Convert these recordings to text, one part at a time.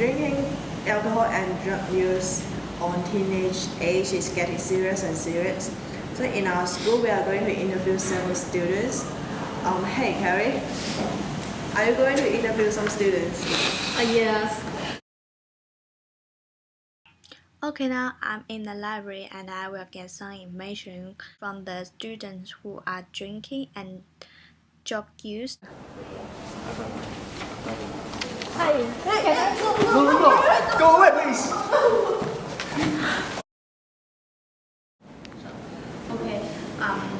drinking alcohol and drug use on teenage age is getting serious and serious. So in our school, we are going to interview several students. Hey, Carrie, are you going to interview some students? Yes. Okay, now I'm in the library and I will get some information from the students who are drinking and drug use. Hey, Go away, please. Okay.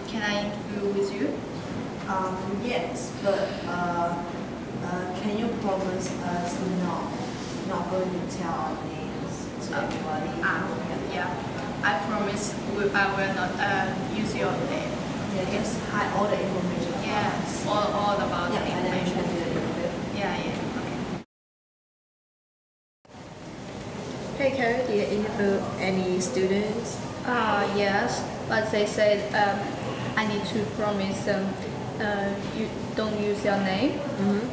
Can I interview with you? Yes, but can you promise us not going to tell our names to everybody? Yeah. I promise I will not use your name. Yeah, just hide all the information. Yeah. All about the And then information. do the interview. Yeah. Okay. Hey, Carrie, did you interview any students? Yes, but they said I need to promise them you don't use your name.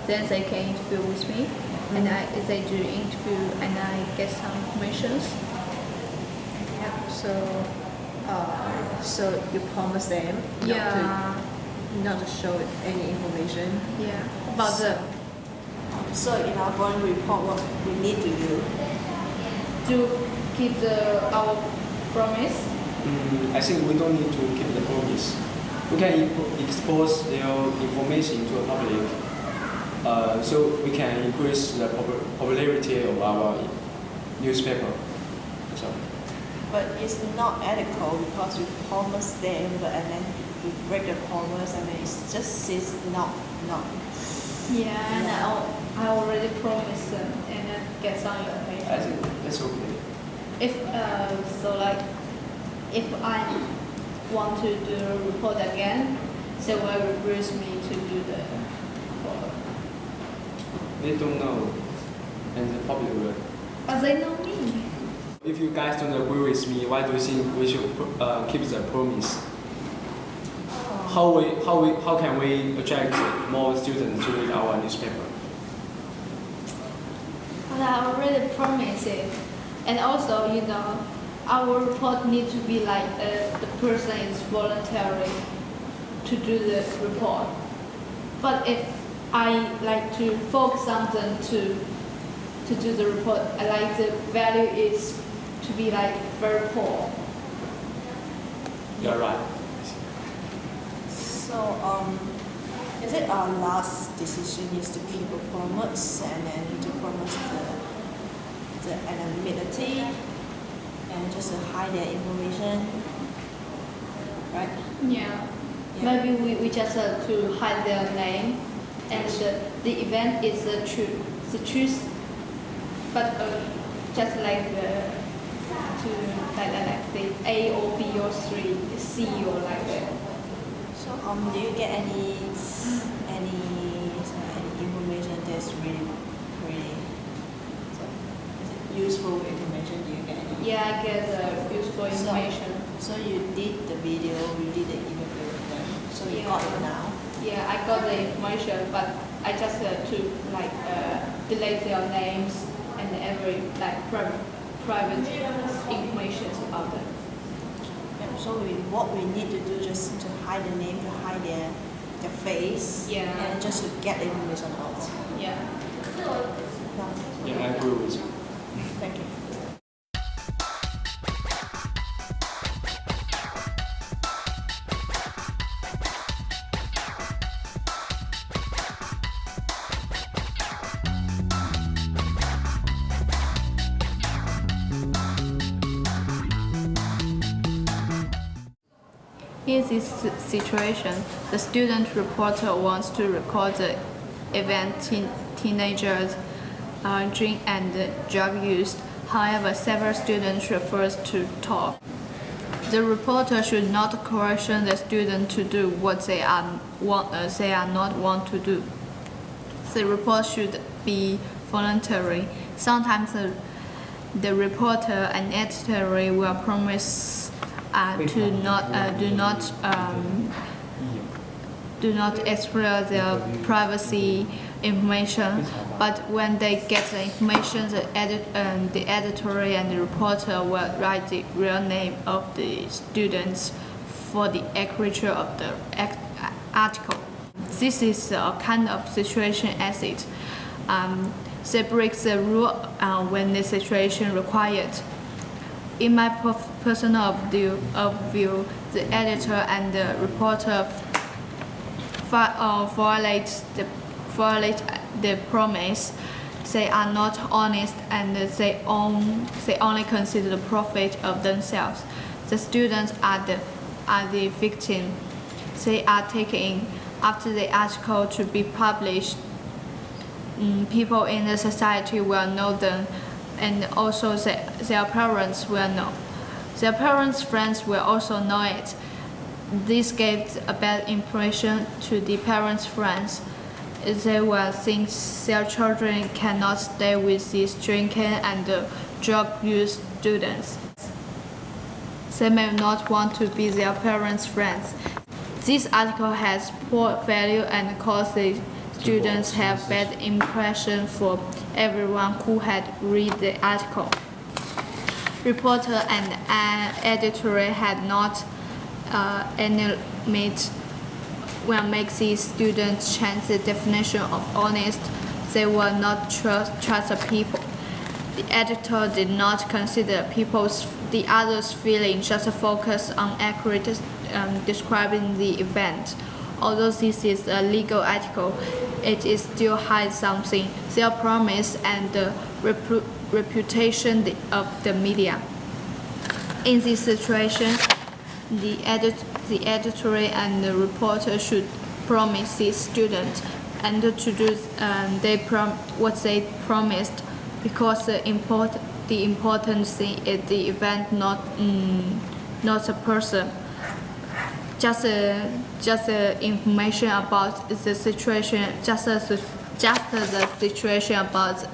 Then they can interview with me, and if they do interview and I get some permissions. Yeah. So you promise them not to show any information. Yeah. About the So in our following report, what we need to do? to keep our promise. I think we don't need to keep the promise. We can expose their information to the public, so we can increase the popularity of our newspaper. So. But it's not ethical because we promise them, and then we break the promise, and then it's not. Yeah, and I already promised them and get some information. I think that's okay. If I want to do a report again, they will refuse me to do the report. They don't know, and the public will. But they know me. If you guys don't agree with me, why do you think we should keep the promise? How can we attract more students to read our newspaper? But I already promised it. And also, our report needs to be like the person is voluntary to do the report. But if I like to focus on them to do the report, I like the value is to be like very poor. You're right. So is it our last decision is to keep a promise and then to promise the anonymity and just to hide their information, right? Yeah. Maybe we just to hide their name, and the event is the truth. But just like the A or B or C or like that. So do you get any information that's really useful information? Do you get any? Yeah, I get useful information. So you did the video, you did the interview with them. So you got it now. Yeah, I got the information, but I just to delete their names and every private information about them. Yeah, so what we need to do just to hide the name, to hide their face, and just to get the information out. Yeah. Yeah, I agree with you. Thank you. In this situation, the student reporter wants to record the event teenagers drink and drug use. However, several students refuse to talk. The reporter should not coercion the student to do what they are not want to do. The report should be voluntary. Sometimes the reporter and editor will promise to do not explore their privacy information, but when they get the information, the editor and the reporter will write the real name of the students for the accuracy of the article. This is a kind of situation acid. They break the rule when the situation required. In my personal view, the editor and the reporter violate the promise. They are not honest and they only consider the profit of themselves. The students are the victim. They are taken after the article to be published. People in the society will know them, and also their parents will know. Their parents' friends will also know it. This gives a bad impression to the parents' friends. They will think their children cannot stay with these drinking and drug use students. They may not want to be their parents' friends. This article has poor value and causes students have bad impression for everyone who had read the article. Reporter and editor had not animate will make these students change the definition of honest. They will not trust the people. The editor did not consider the others' feelings, just focus on accurate describing the event. Although this is a legal article, it is still hides something, their promise and the reputation of the media. In this situation, the editor and the reporter should promise the student and to do what they promised, because the important thing is the event, not a person. Just the information about the situation, just the situation about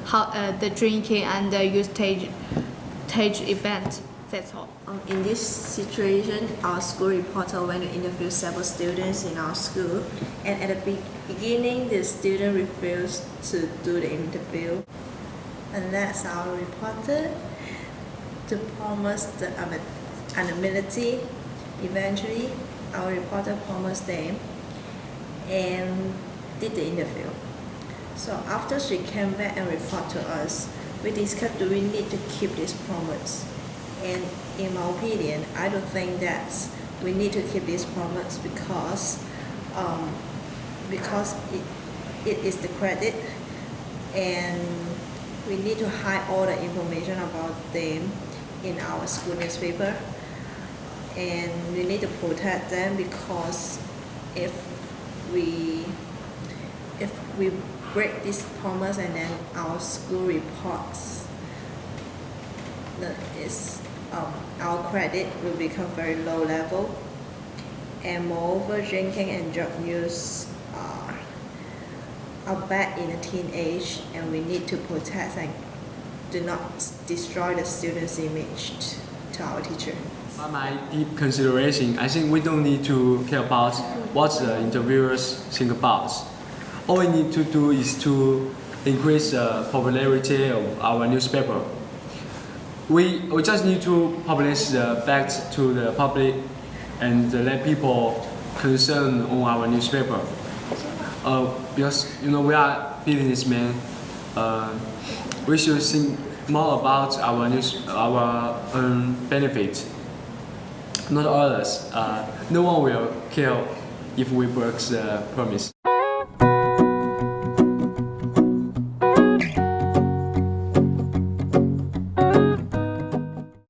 how the drinking and the usage event. That's all. In this situation, our school reporter went to interview several students in our school, and at the beginning, the student refused to do the interview. And that's our reporter to promise the anonymity. Eventually, our reporter promised them and did the interview. So after she came back and reported to us, we discussed, do we need to keep this promise? And in my opinion, I don't think that we need to keep this promise because it is the credit, and we need to hide all the information about them in our school newspaper. And we need to protect them, because if we break this promise and then our school reports, our credit will become very low level. And moreover, drinking and drug use are bad in a teenage, and we need to protect and do not destroy the student's image to our teacher. By my deep consideration, I think we don't need to care about what the interviewers think about. All we need to do is to increase the popularity of our newspaper. We just need to publish the facts to the public and let people concerned on our newspaper. Because we are businessmen, we should think more about our benefit. Not others. No one will care if we break the promise.